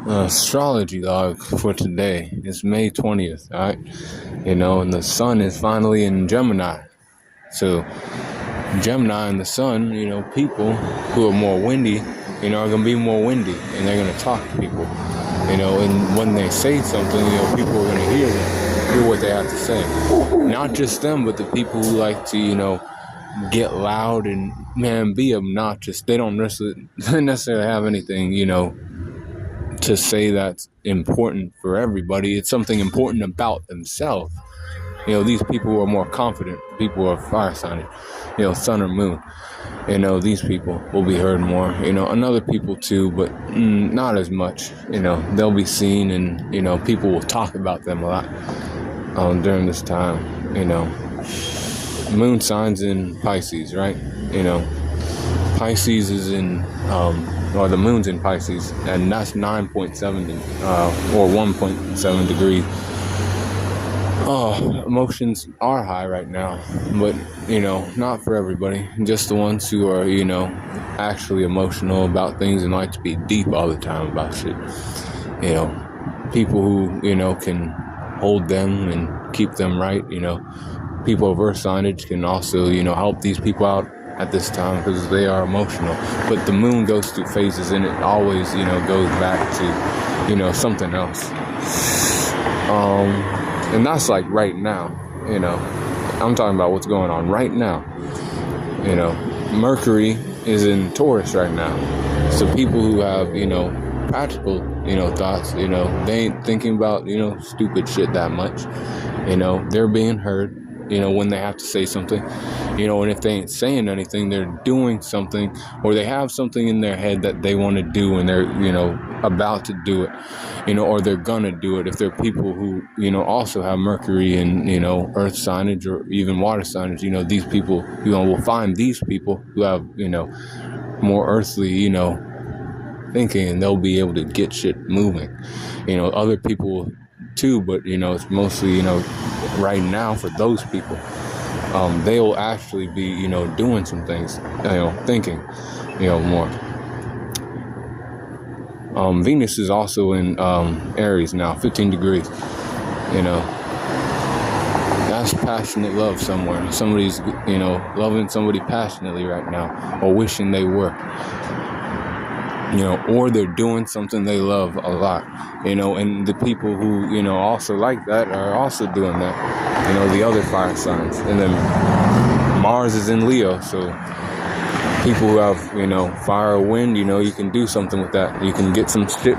Astrology log for today is May 20th, alright? And the sun is finally in Gemini. So, Gemini and the sun, people who are more windy, are going to be more windy, and they're going to talk to people, and when they say something, people are going to hear what they have to say. Not just them, but the people who like to, get loud and, be obnoxious. They don't necessarily have anything, to say that's important for everybody. It's something important about themselves. These people who are more confident, people who are fire signs, sun or moon, these people will be heard more, and other people too, but not as much. They'll be seen, and, people will talk about them a lot during this time. Moon signs in Pisces, right? Pisces is in, or the moon's in Pisces, and that's 9.7 or 1.7 degrees. Emotions are high right now, but, not for everybody. Just the ones who are, actually emotional about things and like to be deep all the time about shit. People who, can hold them and keep them right, People of earth signage can also, help these people out at this time because they are emotional. But the moon goes through phases, and it always, goes back to, something else. And that's like right now, I'm talking about what's going on right now. Mercury is in Taurus right now. So people who have, practical, thoughts, they ain't thinking about, stupid shit that much. They're being heard, when they have to say something, and if they ain't saying anything, they're doing something, or they have something in their head that they want to do, and they're, about to do it, or they're gonna do it. If they're people who, also have Mercury and, earth signage or even water signage, these people, will find these people who have, more earthly, thinking, and they'll be able to get shit moving. Other people too, but, it's mostly, right now for those people, they will actually be, doing some things, thinking, more. Venus is also in Aries now, 15 degrees. That's passionate love somewhere. Somebody's, loving somebody passionately right now, or wishing they were. Or they're doing something they love a lot, and the people who, also like that are also doing that, the other fire signs. And then Mars is in Leo, so people who have, fire or wind, you can do something with that. You can get some shit